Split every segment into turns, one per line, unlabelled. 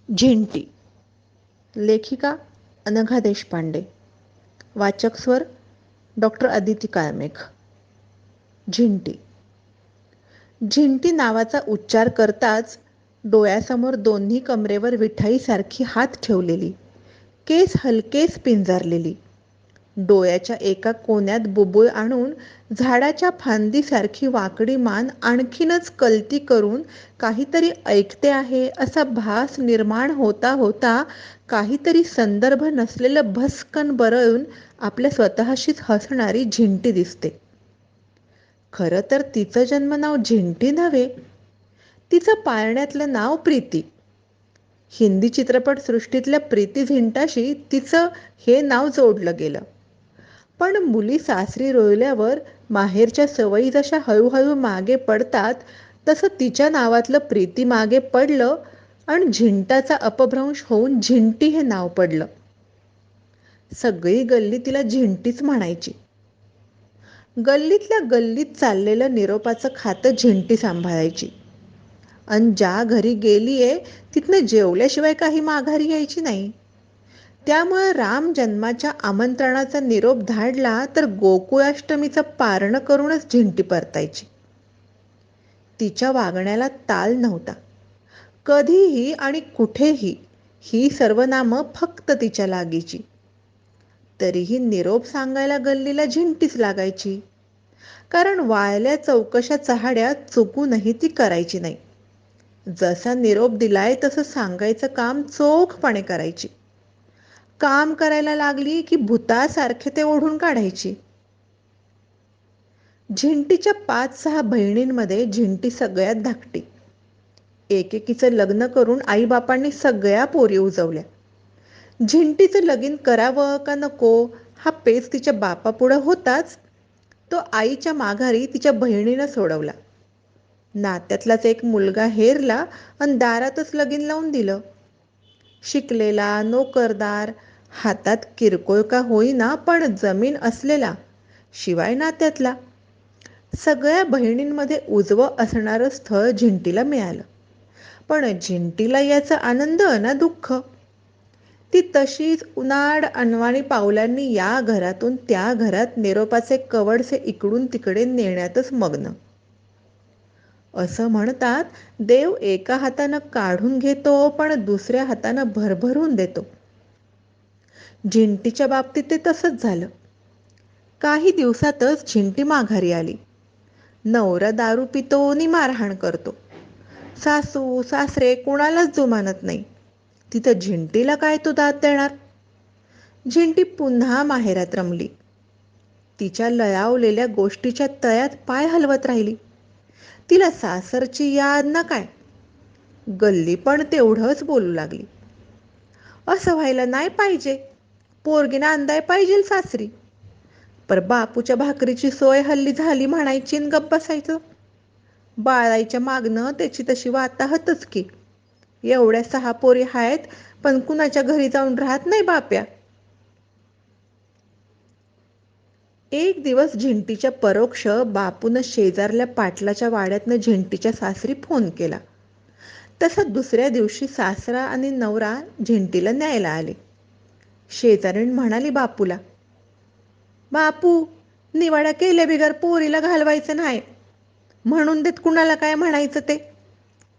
झिंटी. लेखिका अनघा देशपांडे. वाचक स्वर डॉक्टर अदिती काळमेघ. झिंटी. झिंटी नावाचा उच्चार करताच डोळ्यासमोर दोन्ही कमरेवर विठाईसारखी हात ठेवलेली, केस हलकेच पिंजारलेली, डोळ्याच्या एका कोण्यात बुबुळ आणून झाडाच्या फांदीसारखी वाकडी मान आणखीनच कलती करून काहीतरी ऐकते आहे असा भास निर्माण होता होता काहीतरी संदर्भ नसलेलं भस्कन बरळून आपल्या स्वतःशीच हसणारी झिंटी दिसते. खरं तर तिचं जन्मनाव झिंटी नव्हे, तिचं पाळण्यातलं नाव प्रीती. हिंदी चित्रपटसृष्टीतल्या प्रीती झिंटाशी तिचं हे नाव जोडलं गेलं. पण मुली सासरी रोवल्यावर माहेरच्या सवयी जशा हळूहळू मागे पडतात तसं तिच्या नावातलं प्रीती मागे पडलं आणि झिंटाचा अपभ्रंश होऊन झिंटी हे नाव पडलं. सगळी गल्ली तिला झिंटीच म्हणायची. गल्लीतल्या गल्लीत चाललेलं निरोपाचं खातं झिंटी सांभाळायची. आणि ज्या घरी गेलीये तिथनं जेवल्याशिवाय काही माघारी यायची नाही. त्यामुळे राम जन्माच्या आमंत्रणाचा निरोप धाडला तर गोकुळाष्टमीचं पारणं करूनच झिंटी परतायची. तिच्या वागण्याला ताल नव्हता. कधीही आणि कुठेही ही सर्वनामं फक्त तिच्या लागीची. तरीही निरोप सांगायला गल्लीला झिंटीच लागायची. कारण वाळल्या चौकशा चहाड्या चुकूनही ती करायची नाही. जसा निरोप दिलाय तसं सांगायचं काम चोखपणे करायची. काम करायला लागली की भूतासारखे ते ओढून काढायची. झिंटीच्या 5-6 बहिणींमध्ये झिंटी सगळ्यात धाकटी. एकेकीचं लग्न करून आईबापांनी सगळ्या पोरी उजवल्या. झिंटीचं लगीन करावं का नको हा पेच तिच्या बापापुढं होताच. तो आईच्या माघारी तिच्या बहिणीनं सोडवला. नात्यातलाच एक मुलगा हेरला आणि दारातच लगीन लावून दिलं. शिकलेला, नोकरदार, हातात किरकोळ का होईना पण जमीन असलेला, शिवाय नात्यातला. सगळ्या बहिणींमध्ये उजवं असणारं स्थळ झिंटीला मिळालं. पण झिंटीला याचा आनंद ना दुःख. ती तशीच उनाड अनवाणी पावलांनी या घरातून त्या घरात निरोपाचे कवडसे इकडून तिकडे नेण्यातच मग्न. असं म्हणतात, देव एका हातानं काढून घेतो पण दुसऱ्या हातानं भरभरून देतो. झिंटीच्या बाबतीत ते तसंच झालं. काही दिवसातच झिंटी माघारी आली. नवरा दारू पितो आणि मारहाण करतो. सासू सासरे कुणालाच जुमानत नाही. तिथं झिंटीला काय तो दाद देणार. झिंटी पुन्हा माहेरात रमली. तिच्या लयावलेल्या गोष्टीच्या तळ्यात पाय हलवत राहिली. तिला सासरची याद ना काय. गल्ली पण तेवढंच बोलू लागली. असं व्हायला नाही पाहिजे. पोरगीनं अंदाय पाहिजे सासरी. पर बापूच्या भाकरीची सोय हल्ली झाली म्हणायची आणि गप्प बसायचं. बाळाईच्या मागणं त्याची तशी वाताहतच की. एवढ्या 6 पोरी आहेत पण कुणाच्या घरी जाऊन राहत नाही बाप्या. एक दिवस झिंटीच्या परोक्ष बापून शेजारल्या पाटलाच्या वाड्यातनं झिंटीच्या सासरी फोन केला. तसा दुसऱ्या दिवशी सासरा आणि नवरा झिंटीला न्यायला आले. शेजारीण म्हणाली बापूला, बापू निवाडा केल्या बिगर पोरीला घालवायचं नाही. म्हणून देत कुणाला काय म्हणायचं ते.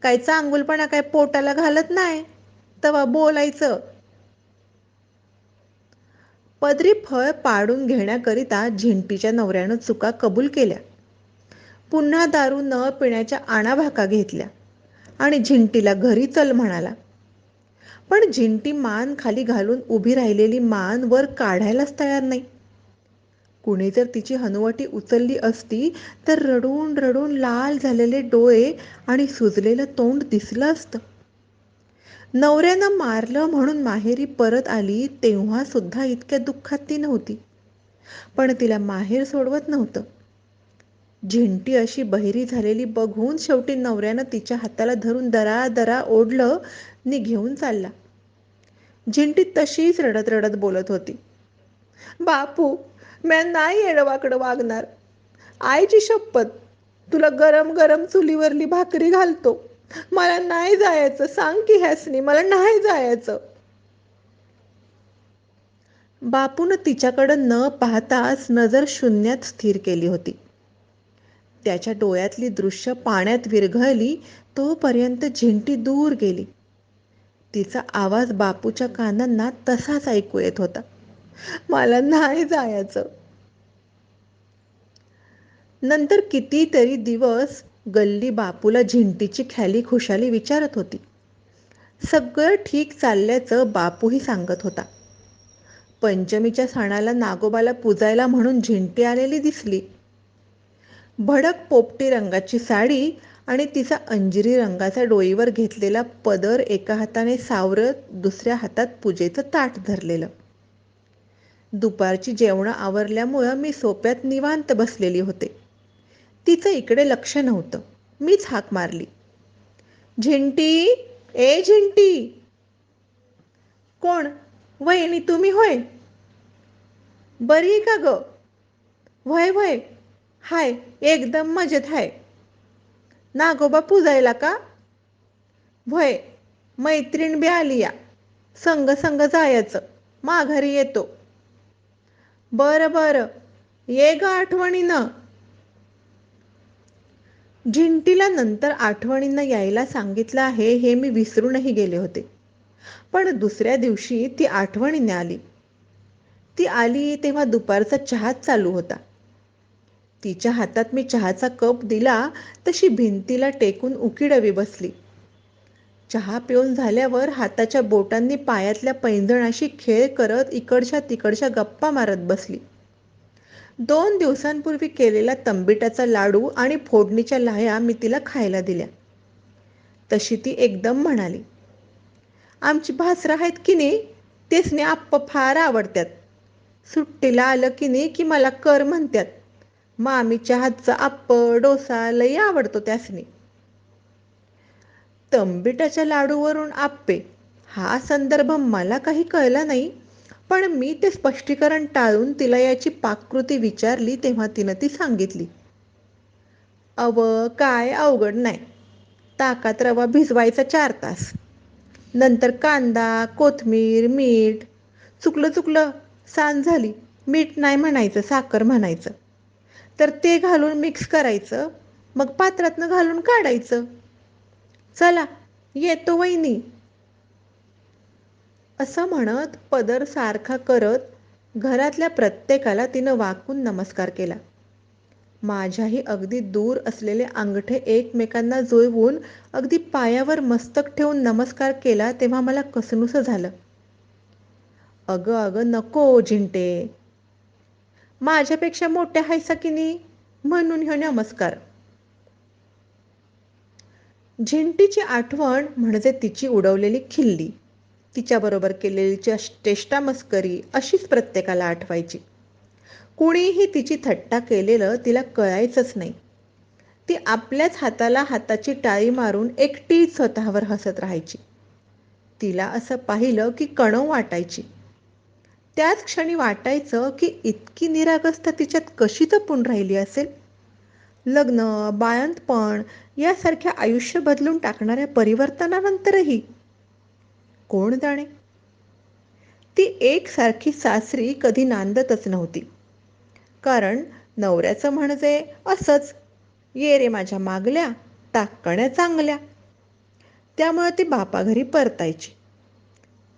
काय चांगुलपणा काय पोटाला घालत नाही. तवा बोलायचं. पदरी फळ पाडून घेण्याकरिता झिंटीच्या नवऱ्यानं चुका कबूल केल्या. पुन्हा दारू न पिण्याच्या आणाभाका घेतल्या आणि झिंटीला घरी चल म्हणाला. पण झिंटी मान खाली घालून उभी राहिलेली मान वर काढायलाच तयार नाही. कुणी जर तिची हनुवटी उचलली असती तर रडून रडून लाल झालेले डोळे आणि सुजलेलं तोंड दिसलं असतं. नवऱ्यानं मारलं म्हणून माहेरी परत आली तेव्हा सुद्धा इतक्या दुःखात ती नव्हती. पण तिला माहेर सोडवत नव्हतं. झिंटी अशी बहिरी झालेली बघून शेवटी नवऱ्यानं तिच्या हाताला धरून दरा ओढलं नि घेऊन चालला. झिंटी तशीच रडत रडत बोलत होती, बापू म्या नाही येडवाकडं वागणार. आईची शपथ तुला गरम गरम चुलीवरली भाकरी घालतो. मला नाही जायचं, सांग की ह्यासनी मला नाही जायचं. बापून तिच्याकडं न पाहताच नजर शून्यात स्थिर केली होती. त्याच्या डोळ्यातली दृश्य पाण्यात विरघळली तोपर्यंत झिंटी दूर गेली. तिचा आवाज बापूच्या कानांना तसाच ऐकू येत होता. मला नाही जायचं. नंतर कितीतरी दिवस गल्ली बापूला झिंटीची ख्याली खुशाली विचारत होती. सगळं ठीक चालल्याचं बापूही सांगत होता. पंचमीच्या सणाला नागोबाला पुजायला म्हणून झिंटी आलेली दिसली. भडक पोपटी रंगाची साडी आणि तिचा अंजिरी रंगाचा डोईवर घेतलेला पदर एका हाताने सावरत दुसऱ्या हातात पूजेचं ताट धरलेलं. दुपारची जेवणं आवरल्यामुळं मी सोप्यात निवांत बसलेली होते. तिचं इकडे लक्ष नव्हतं. मीच हाक मारली. झिंटी, ए झिंटी. कोण? वहिनी तुम्ही होय? बरी आहे का ग? व्हय व्हय, हाय एकदम मजेत हाय. नागोबा पुजायला का? व्हय, मैत्रीण बी आली या. संग संग जायचं, माघारी येतो. बरं बरं, ये ग आठवणीनं. झिंटीला नंतर आठवणींना यायला सांगितलं आहे हे मी विसरूनही गेले होते. पण दुसऱ्या दिवशी ती आठवणीने आली. ती आली तेव्हा दुपारचा चहाच चालू होता. तिच्या हातात मी चहाचा कप दिला तशी भिंतीला टेकून उकिडवी बसली. चहा पिऊन झाल्यावर हाताच्या बोटांनी पायातल्या पैंजणाशी खेळ करत इकडच्या तिकडच्या गप्पा मारत बसली. 2 दिवसांपूर्वी केलेला तंबिटाचा लाडू आणि फोडणीच्या लाह्या मी तिला खायला दिल्या. तशी ती एकदम म्हणाली, आमची भासरं आहेत की नाही तेसने आप्पा फार आवडतात. सुट्टीला आलं की नाही की मला कर म्हणतात. मामीच्या हातचा आप्प डोसा लई आवडतो त्यासनी. तंबिटाच्या लाडूवरून आप्पे हा संदर्भ मला काही कळला नाही, पण मी ते स्पष्टीकरण टाळून तिला याची पाककृती विचारली तेव्हा तिनं ती सांगितली. अव काय अवघड नाही. ताकात रवा भिजवायचा 4 तास. नंतर कांदा, कोथिंबीर, मीठ. चुकलं चुकलं, सांज झाली. मीठ नाही म्हणायचं, साखर म्हणायचं. तर ते घालून मिक्स करायचं, मग पात्रातनं घालून काढायचं. चला, येतो वहिनी. असं म्हणत पदर सारखा करत घरातल्या प्रत्येकाला तिनं वाकून नमस्कार केला. माझ्याही अगदी दूर असलेले अंगठे एकमेकांना जुळवून अगदी पायावर मस्तक ठेवून नमस्कार केला तेव्हा मला कसनुसं झालं. अगं अगं नको झिंटे. माझ्यापेक्षा मोठ्या हायसा की नाही म्हणून ह्यो नमस्कार. झिंटीची आठवण म्हणजे तिची उडवलेली खिल्ली, तिच्याबरोबर केलेली चेष्टा मस्करी अशीच प्रत्येकाला आठवायची. कुणीही तिची थट्टा केलेलं तिला कळायचंच नाही. ती आपल्याच हाताला हाताची टाळी मारून एकटीच स्वतःवर हसत राहायची. तिला असं पाहिलं की कणव वाटायची. त्याच क्षणी वाटायचं की इतकी निरागसता तिच्यात कशी जपून राहिली असेल. लग्न, बाळंतपण यासारख्या आयुष्य बदलून टाकणाऱ्या परिवर्तनानंतरही कोण जाणे. ती एकसारखी सासरी कधी नांदतच नव्हती. कारण नवऱ्याचं म्हणजे असंच, ये रे माझ्या मागल्या, टाकण्या चांगल्या. त्यामुळे ती बापाघरी परतायची.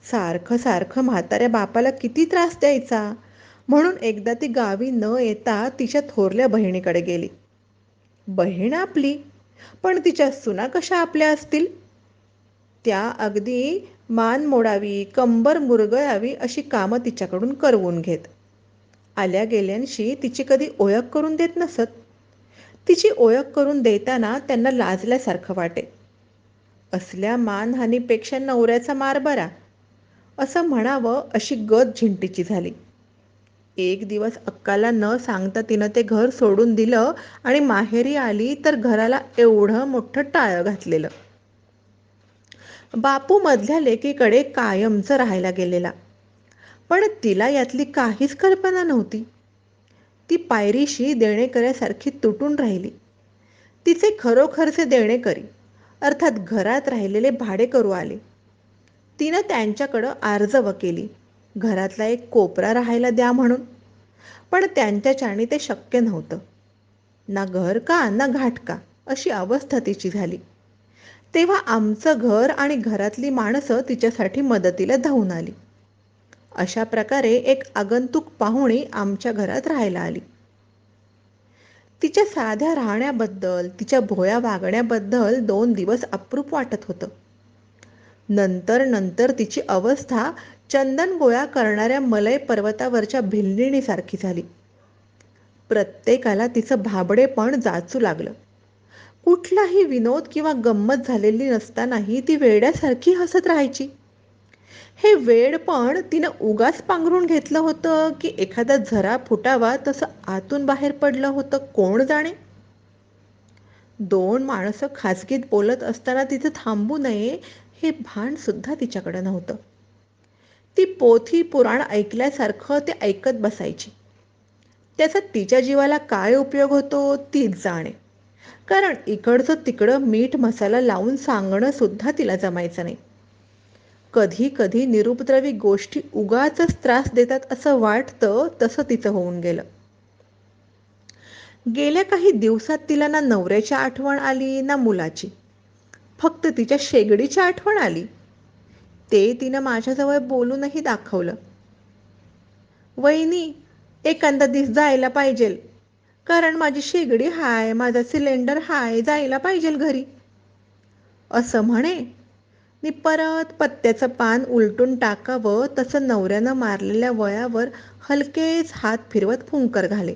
सारखं सारखं म्हाताऱ्या बापाला किती त्रास द्यायचा, म्हणून एकदा ती गावी न येता तिच्या थोरल्या बहिणीकडे गेली. बहीण आपली, पण तिच्या सुना कशा आपल्या असतील. त्या अगदी मान मोडावी, कंबर मुरगळावी अशी कामं तिच्याकडून करवून घेत. आल्या गेल्यांशी तिची कधी ओळख करून देत नसत. तिची ओळख करून देताना त्यांना लाजल्यासारखं वाटे. असल्या मानहानीपेक्षा नवऱ्याचा मार बरा असं म्हणावं अशी गत झिंटीची झाली. एक दिवस अक्काला न सांगता तिनं ते घर सोडून दिलं आणि माहेरी आली तर घराला एवढं मोठं टाळं घातलेलं. बापू मधल्या लेकीकडे कायमचं राहायला गेलेला, पण तिला यातली काहीच कल्पना नव्हती. ती पायरीशी देणेकऱ्यासारखी तुटून राहिली. तिचे खरोखरचे देणेकरी अर्थात घरात राहिलेले भाडेकरू आले. तिनं त्यांच्याकडं आर्जव केली, घरातला एक कोपरा राहायला द्या म्हणून. पण त्यांच्याच्याने ते शक्य नव्हतं. ना घर का ना घाटका अशी अवस्था तिची झाली. तेव्हा आमचं घर आणि घरातली माणसं तिच्यासाठी मदतीला धावून आली. अशा प्रकारे एक आगंतुक पाहुणी आमच्या घरात राहायला आली. तिच्या साध्या राहण्याबद्दल, तिच्या भोळ्या वागण्याबद्दल 2 दिवस अप्रूप वाटत होतं. नंतर नंतर तिची अवस्था चंदन गोळा करणाऱ्या मलय पर्वतावरच्या भिल्लिणीसारखी झाली. प्रत्येकाला तिचं भाबडेपण जाचू लागलं. कुठलाही विनोद किंवा गंमत झालेली नसतानाही ती वेड्यासारखी हसत राहायची. हे वेडपण तिनं उगाच पांघरून घेतलं होतं की एखादा झरा फुटावा तसं आतून बाहेर पडलं होतं कोण जाणे. 2 माणसं खाजगीत बोलत असताना तिचं थांबू नये हे भान सुद्धा तिच्याकडे नव्हतं. ती पोथी पुराण ऐकल्यासारखं ते ऐकत बसायची. त्याचा तिच्या जीवाला काय उपयोग होतो तीच जाणे. कारण इकडचं तिकडं मीठ मसाला लावून सांगणं सुद्धा तिला जमायचं नाही. कधी कधी निरुपद्रवी गोष्टी उगाचच त्रास देतात असं वाटतं, तसं तिचं होऊन गेलं. गेल्या काही दिवसात तिला ना नवऱ्याची आठवण आली ना मुलाची. फक्त तिच्या शेगडीची आठवण आली. ते तिनं माझ्याजवळ बोलूनही दाखवलं. वहिनी, एखादा दिस जायला पाहिजेल, कारण माझी शेगडी हाय, माझा सिलेंडर हाय, जायला पाहिजेल घरी, असं म्हणे. नि परत पत्त्याचं पान उलटून टाकावं तसं नवऱ्यानं मारलेल्या वळ्यावर हलकेच हात फिरवत फुंकर घाले.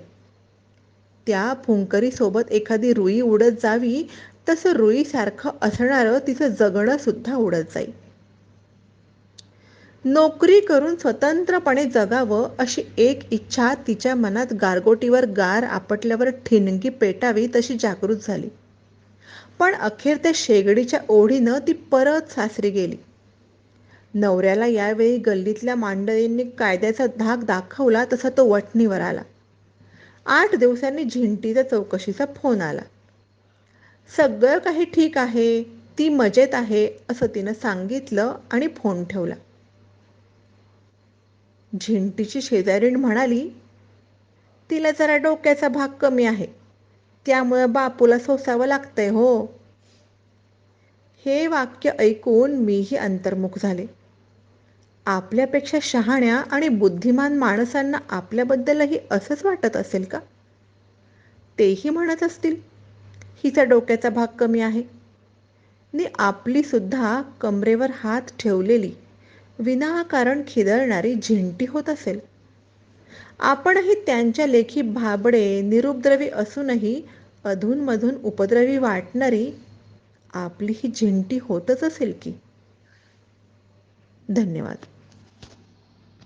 त्या फुंकरीसोबत एखादी रुई उडत जावी तसं रुईसारखं असणारं तिचं जगणं सुद्धा उडत जाई. नोकरी करून स्वतंत्रपणे जगावं अशी एक इच्छा तिच्या मनात गारगोटीवर गार आपटल्यावर ठिणगी पेटावी तशी जागृत झाली. पण अखेर त्या शेगडीच्या ओढीनं ती परत सासरी गेली. नवऱ्याला यावेळी गल्लीतल्या मांडळींनी कायद्याचा धाक दाखवला तसा तो वठणीवर आला. 8 दिवसांनी झिंटीच्या चौकशीचा फोन आला. सगळं काही ठीक आहे, ती मजेत आहे असं तिनं सांगितलं आणि फोन ठेवला. झिंटीची शेजारीण म्हणाली, तिला जरा डोक्याचा भाग कमी आहे, त्यामुळं बापूला सोसावं लागतंय हो. हे वाक्य ऐकून मीही अंतर्मुख झाले. आपल्यापेक्षा शहाण्या आणि बुद्धिमान माणसांना आपल्याबद्दलही असंच वाटत असेल का? तेही म्हणत असतील, हिचा डोक्याचा भाग कमी आहे. नि आपली सुद्धा कमरेवर हात ठेवलेली विनाकारण खिदळणारी झिंटी होत असेल. आपणही त्यांच्या लेखी भाबडे निरुपद्रवी असूनही अधूनमधून उपद्रवी वाटणारी आपली ही झिंटी होतच असेल की. धन्यवाद.